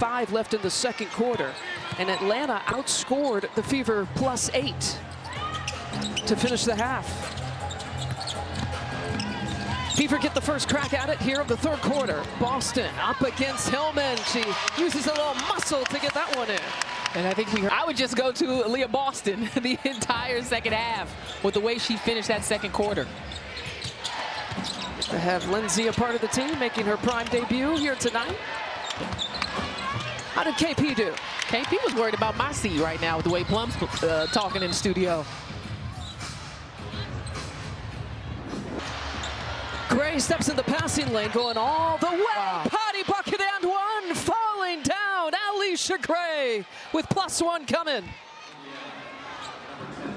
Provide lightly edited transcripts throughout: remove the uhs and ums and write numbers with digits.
5 left in the second quarter, and Atlanta outscored the Fever +8 to finish the half. Fever get the first crack at it here of the third quarter. Boston up against Hillman. She uses a little muscle to get that one in. And I think I would just go to Leah Boston the entire second half with the way she finished that second quarter. To have Lindsay a part of the team, making her prime debut here tonight. How did KP do? KP was worried about my seat right now with the way Plum's talking in the studio. Gray steps in the passing lane, going all the way. Wow. Potty bucket and one, falling down. Alicia Gray with +1 coming.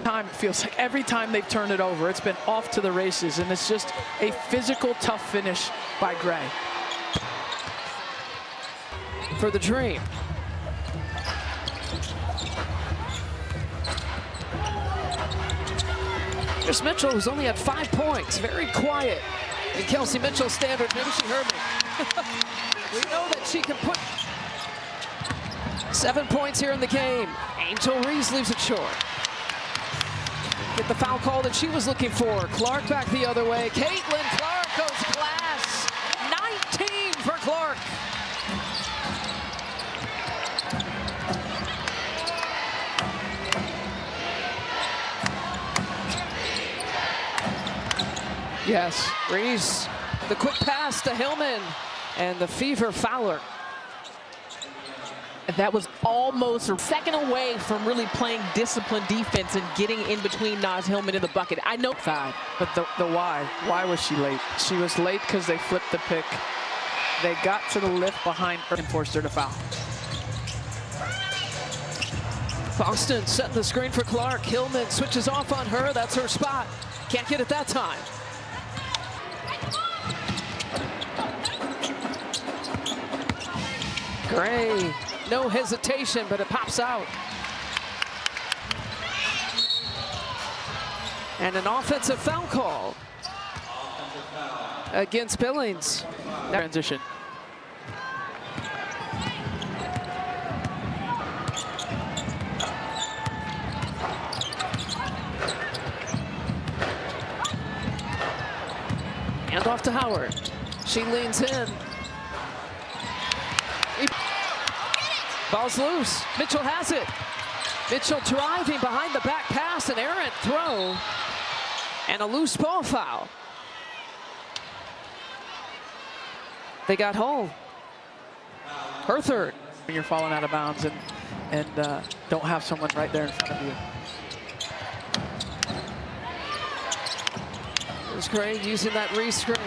Time it feels like every time they've turned it over, it's been off to the races, and it's just a physical, tough finish by Gray. For the Dream. Here's Mitchell, who's only had 5 points, very quiet. In Kelsey Mitchell's standard, maybe she heard me. We know that she can put 7 points here in the game. Angel Reese leaves it short. Get the foul call that she was looking for. Clark back the other way. Caitlin Clark goes glass. 19 for Clark. Yes, Reese, the quick pass to Hillman, and the Fever Fowler. That was almost a second away from really playing disciplined defense and getting in between Naz Hillman and the bucket. I know side. But the why was she late? She was late because they flipped the pick. They got to the lift behind her and forced her to foul. Boston setting the screen for Clark. Hillman switches off on her. That's her spot. Can't get it that time. Gray, no hesitation, but it pops out. And an offensive foul call against Billings. Transition. And off to Howard. She leans in. Ball's loose. Mitchell has it. Mitchell driving behind the back pass, an errant throw, and a loose ball foul. They got Hull. Her third. When you're falling out of bounds and don't have someone right there in front of you. There's Gray using that re-screen.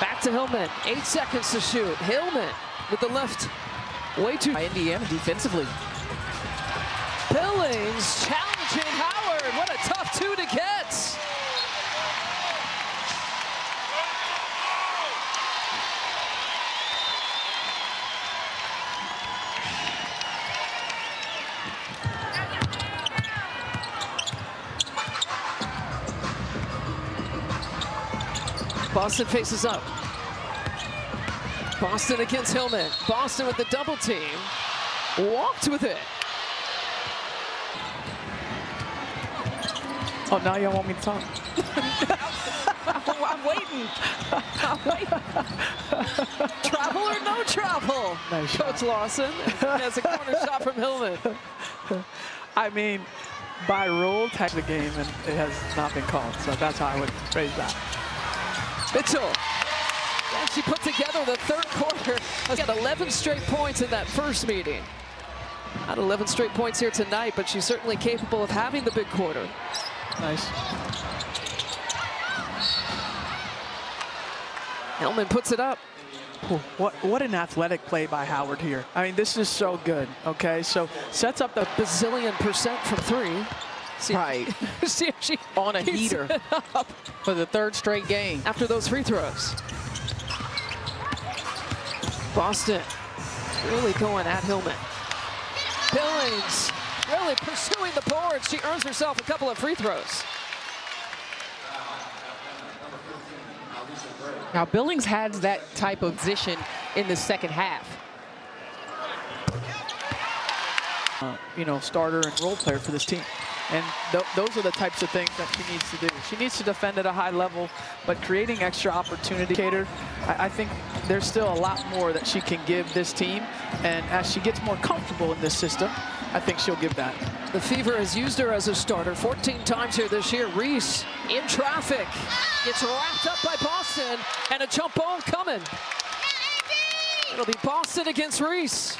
Back to Hillman. 8 seconds to shoot. Hillman with the left. Way too. By Indiana defensively. Billings challenging Howard. What a tough 2 to get. Boston faces up. Boston against Hillman. Boston with the double team. Walked with it. Oh, now you want me to talk? I'm waiting. I'm waiting. Travel or no travel? Nice Coach Lawson has a corner shot from Hillman. I mean, by rule, touch the game, and it has not been called. So that's how I would phrase that. Mitchell. And she put together the third quarter. She got 11 straight points in that first meeting. Not 11 straight points here tonight, but she's certainly capable of having the big quarter. Nice. Hillman puts it up. What an athletic play by Howard here. I mean, this is so good, okay? So sets up the bazillion% from 3. See, right. See if she on a heater for the 3rd straight game. After those free throws. Boston really going at Hillman. Billings really pursuing the board. She earns herself a couple of free throws. Now Billings has that type of position in the second half. starter and role player for this team. And those are the types of things that she needs to do. She needs to defend at a high level, but creating extra opportunity. I think there's still a lot more that she can give this team. And as she gets more comfortable in this system, I think she'll give that. The Fever has used her as a starter 14 times here this year. Reese in traffic, gets wrapped up by Boston, and a jump ball coming. It'll be Boston against Reese.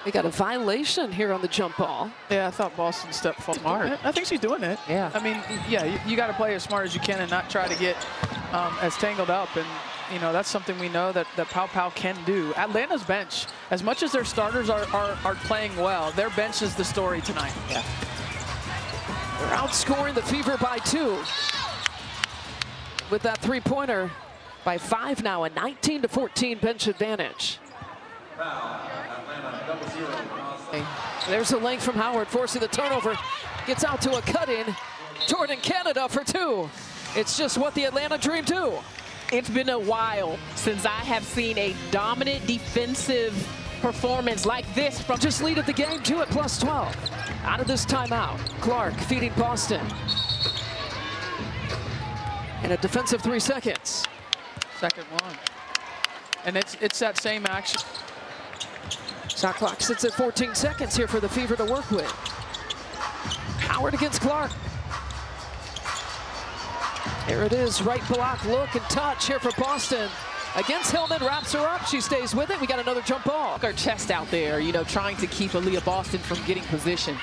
We got a violation here on the jump ball. Yeah, I thought Boston stepped forward. Smart. I think she's doing it. Yeah. I mean, yeah, you got to play as smart as you can and not try to get as tangled up. And, that's something we know that Pow Pow can do. Atlanta's bench, as much as their starters are playing well, their bench is the story tonight. Yeah. They're outscoring the Fever by 2. With that three-pointer by 5 now, a 19-14 bench advantage. There's a length from Howard, forcing the turnover. Gets out to a cut-in. Jordan Canada for 2. It's just what the Atlanta Dream do. It's been a while since I have seen a dominant defensive performance like this from just lead of the game, 2 at +12. Out of this timeout, Clark feeding Boston. And a defensive 3 seconds. Second one. And it's that same action. Shot clock sits at 14 seconds here for the Fever to work with. Howard against Clark. There it is, right block, look and touch here for Boston. Against Hillman, wraps her up, she stays with it. We got another jump ball. her chest out there, trying to keep Aaliyah Boston from getting position.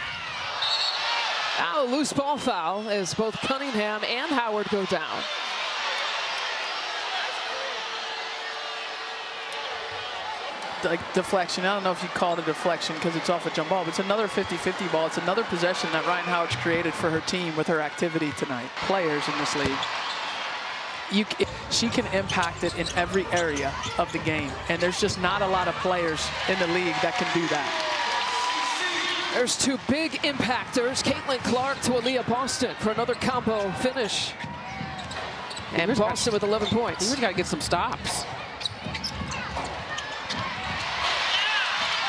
Now a loose ball foul as both Cunningham and Howard go down. Like deflection. I don't know if you call it a deflection because it's off a jump ball, but it's another 50-50 ball. It's another possession that Ryan Howard's created for her team with her activity tonight. Players in this league, she can impact it in every area of the game, and there's just not a lot of players in the league that can do that. There's 2 big impactors, Caitlin Clark to Aaliyah Boston for another combo finish. And Boston with 11 points. We've got to get some stops.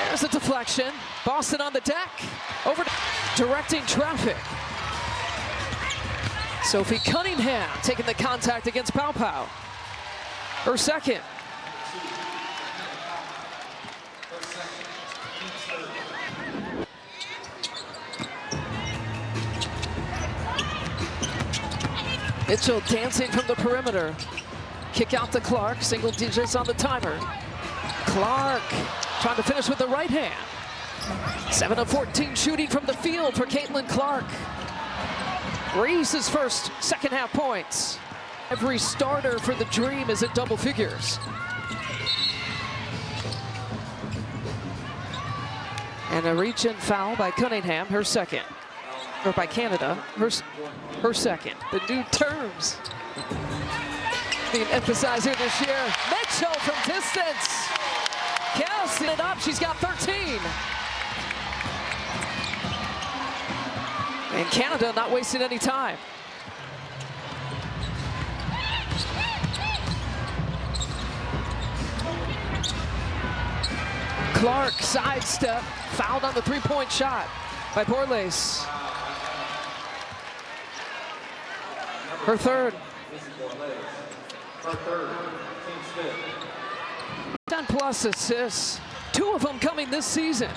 There's a deflection. Boston on the deck. Over directing traffic. Sophie Cunningham taking the contact against Pow Pow. Her second. Mitchell dancing from the perimeter. Kick out to Clark. Single digits on the timer. Clark trying to finish with the right hand. 7 of 14 shooting from the field for Caitlin Clark. Reese's first second half points. Every starter for the Dream is at double figures. And a reach-in foul by Cunningham, her second. Or by Canada, her second. The new terms being emphasized here this year. Mitchell from distance. Casting it up, she's got 13. And Canada not wasting any time. Clark sidestep, fouled on the three-point shot by Borlace. Her third. 10+ assists, 2 of them coming this season.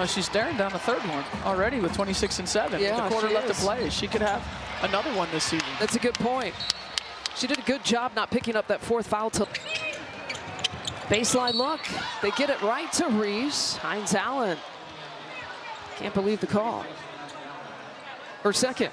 She's staring down the third one already with 26 and 7. Yeah, with a quarter left to is. play. She could have another one this season. That's a good point. She did a good job not picking up that 4th foul. Baseline look. They get it right to Reese. Hines Allen. Can't believe the call. Her second.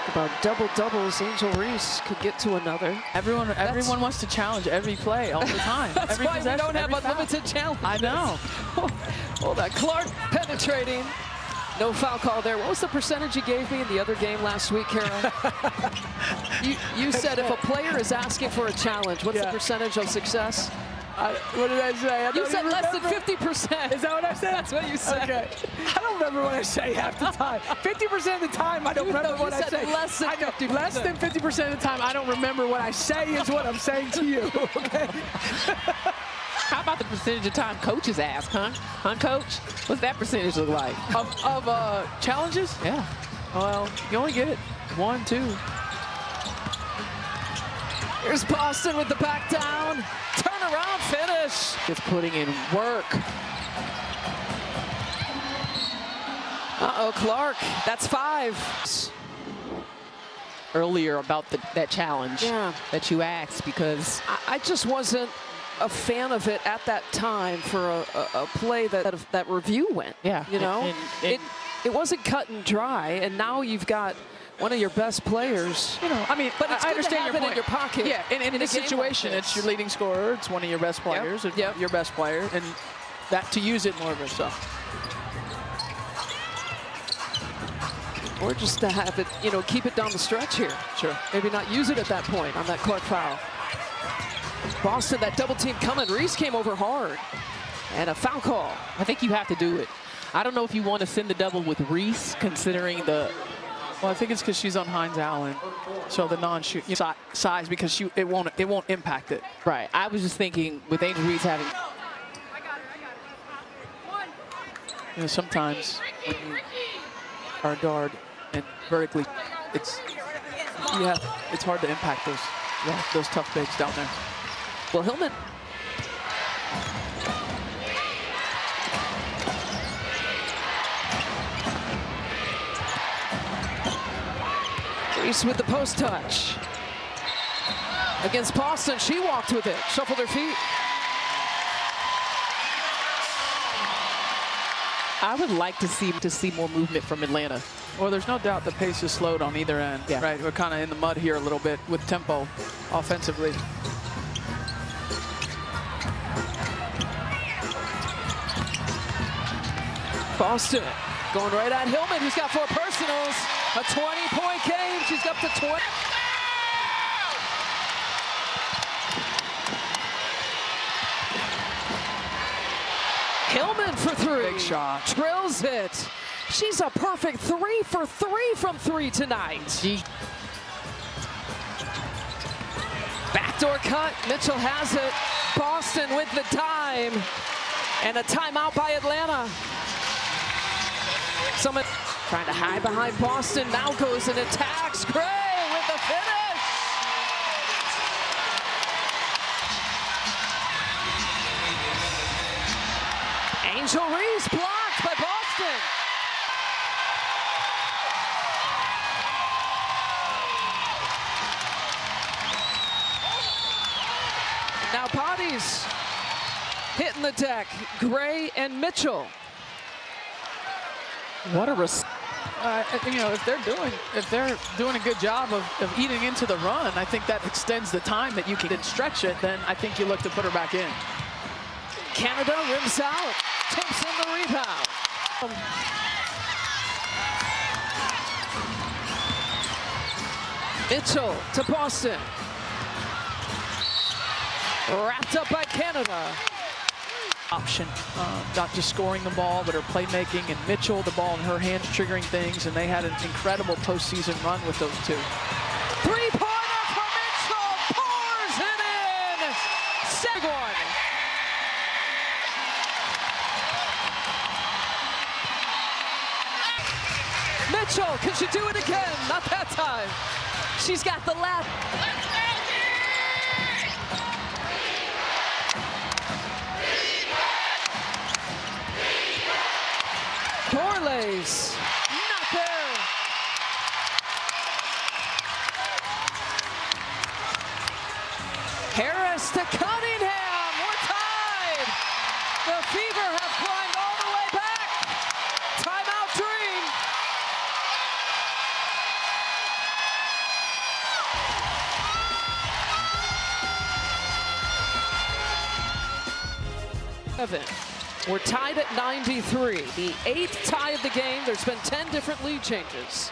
About double doubles, Angel Reese could get to another. Everyone wants to challenge every play all the time. That's every why we don't have foul. unlimited challenge. I know. Hold on, Clark penetrating. No foul call there. What was the percentage you gave me in the other game last week, Carol? you said if a player is asking for a challenge, what's the percentage of success? What did I say? You said less than 50%. Is that what I said? That's what you said. Okay. I don't remember what I say half the time. 50% of the time, I don't remember what I say. Less than 50%. Less than 50% of the time, I don't remember what I say is what I'm saying to you. Okay. How about the percentage of time coaches ask, huh? Huh, Coach? What's that percentage look like? Of challenges? Yeah. Well, you only get it 1, 2. Here's Boston with the back down. Turnaround finish. Just putting in work. Uh-oh, Clark. That's 5. Earlier about that challenge that you asked, because I just wasn't a fan of it at that time for a play that review went. Yeah. You know, it wasn't cut and dry, and now you've got one of your best players. You know, I mean, but it's I good to understand have your it point. in your pocket. Yeah, in this situation, it's your leading scorer. It's one of your best players. Yep. Your best player, and that to use it more of yourself. Or just to have it, you know, keep it down the stretch here. Sure. Maybe not use it at that point on that Clark foul. Boston, that double team coming. Reese came over hard. And a foul call. I think you have to do it. I don't know if you want to send the double with Reese, considering the... Well, I think it's because she's on Hines Allen, so the non-shoot size, because it won't impact it. Right. I was just thinking with Angel Reese having... You know, sometimes when you are a guard and vertically, it's hard to impact those tough bigs down there. Well, Hillman. Reese with the post touch. Against Boston, she walked with it, shuffled her feet. I would like to see more movement from Atlanta. Well, there's no doubt the pace is slowed on either end. Yeah. Right, we're kind of in the mud here a little bit with tempo offensively. Boston going right at Hillman, who's got 4 personals. A 20-point game. She's up to 20. Hillman for 3. Big shot. Drills it. She's a perfect 3 for 3 from 3 tonight. Backdoor cut. Mitchell has it. Boston with the dime. And a timeout by Atlanta. Someone trying to hide behind Boston. Now goes and attacks. Gray with the finish. Angel Reese blocked by Boston. Now bodies hitting the deck. Gray and Mitchell. What a you know, if they're doing a good job of eating into the run, I think that extends the time that you can stretch it. Then I think you look to put her back in. Canada rims out, tips in the rebound. Mitchell to Boston. Wrapped up by Canada. Option, not just scoring the ball, but her playmaking, and Mitchell, the ball in her hands, triggering things, and they had an incredible postseason run with those two. Three-pointer for Mitchell, pours it in. Second one. Mitchell, can she do it again? Not that time. She's got the lap. Borlays, not there. Harris to Cunningham, we're tied. The Fever have climbed all the way back. Timeout Dream. We're tied at 93, the 8th tie of the game. There's been 10 different lead changes.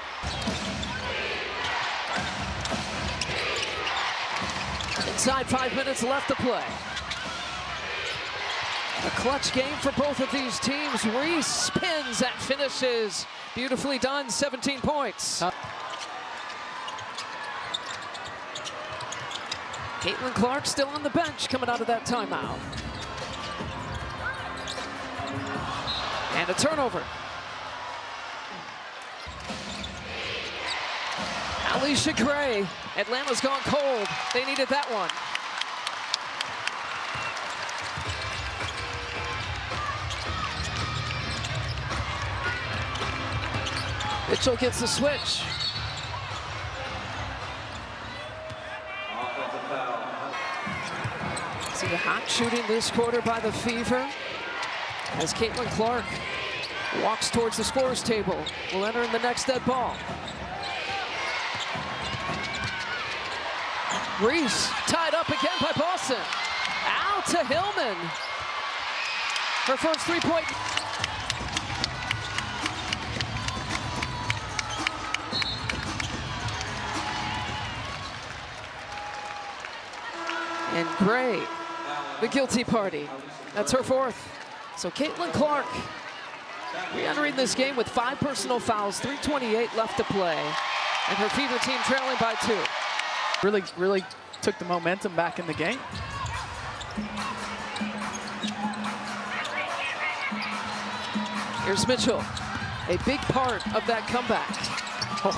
Inside 5 minutes left to play. A clutch game for both of these teams. Reese spins and finishes. Beautifully done, 17 points. Caitlin Clark still on the bench coming out of that timeout. And a turnover. Alicia Gray. Atlanta's gone cold. They needed that one. Mitchell gets the switch. See the hot shooting this quarter by the Fever as Caitlin Clark walks towards the scorer's table. Will enter in the next dead ball. Reese tied up again by Boston. Out to Hillman. Her first three-point. And Gray, the guilty party. That's her fourth. So Caitlin Clark re-entering this game with 5 personal fouls, 3:28 left to play. And her Fever team trailing by 2. Really took the momentum back in the game. Here's Mitchell, a big part of that comeback. Oh.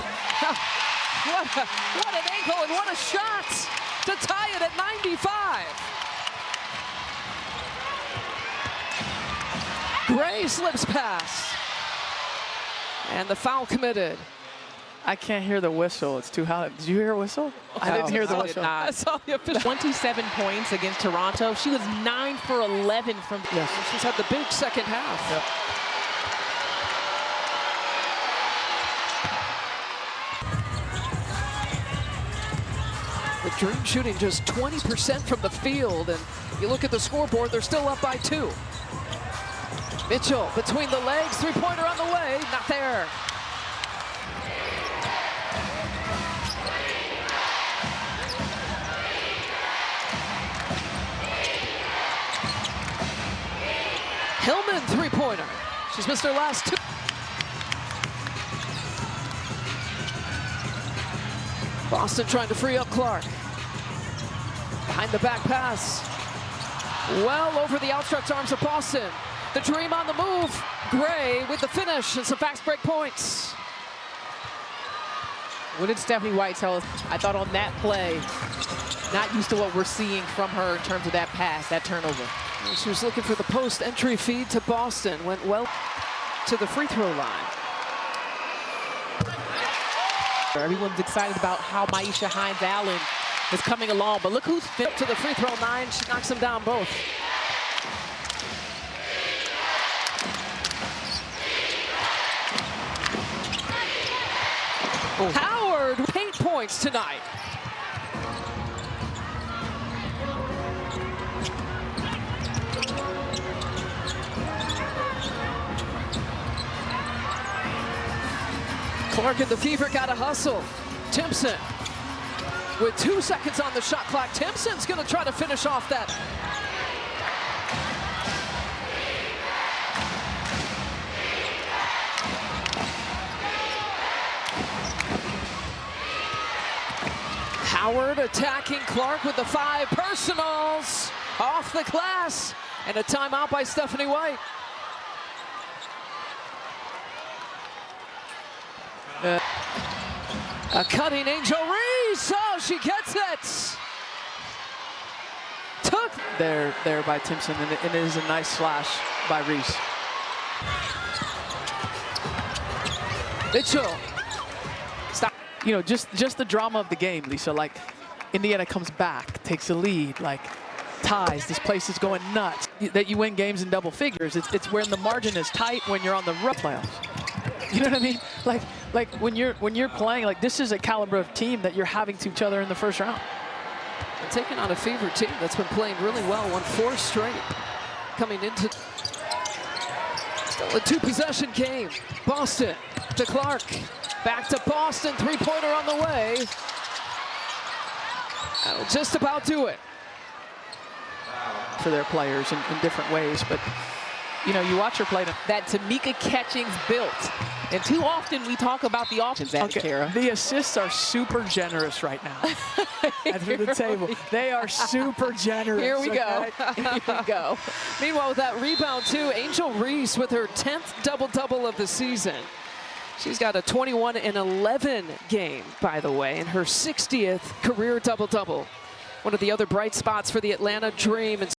What an ankle and what a shot to tie it at 95. Gray slips past. And the foul committed. I can't hear the whistle. It's too hot. Did you hear a whistle? I didn't hear the whistle. I saw the official. 27 points against Toronto. She was 9 for 11 from. Yes. She's had the big second half. Yep. The Dream shooting just 20% from the field, and you look at the scoreboard, they're still up by 2. Mitchell between the legs, three-pointer on the way, not there. Hillman three-pointer. She's missed her last 2. Boston trying to free up Clark. Behind the back pass. Well over the outstretched arms of Boston. The Dream on the move. Gray with the finish and some fast break points. What did Stephanie White tell us? I thought on that play, not used to what we're seeing from her in terms of that pass, that turnover. She was looking for the post entry feed to Boston. Went well to the free throw line. Everyone's excited about how Maisha Hines-Allen is coming along, but look who's fit to the free throw line. She knocks them down both. Oh. Howard, 8 points tonight. Clark and the Fever got to hustle. Timpson with 2 seconds on the shot clock. Timpson's going to try to finish off that. Howard attacking Clark with the 5 personals. Off the glass. And a timeout by Stephanie White. A cutting Angel Reese. Oh, she gets it. Took there by Timpson, and it is a nice slash by Reese. Mitchell. Stop. You know, just the drama of the game, Lisa. Like, Indiana comes back, takes the lead, like ties. This place is going nuts. That you win games in double figures. It's when the margin is tight when you're on the rough playoffs. You know what I mean? Like when you're playing, like, this is a caliber of team that you're having to each other in the first round. And taking on a Fever team that's been playing really well, won 4 straight. Coming into still a 2-possession game. Boston to Clark. Back to Boston, 3-pointer on the way. That'll just about do it. for their players in different ways. But, you know, you watch her play. That Tamika Catchings built. And too often we talk about the offense, Kara. The assists are super generous right now at the table. They are super generous. Here we go. Here we go. Meanwhile, with that rebound, too, Angel Reese with her 10th double-double of the season. She's got a 21-11 game, by the way, and her 60th career double-double. One of the other bright spots for the Atlanta Dream. And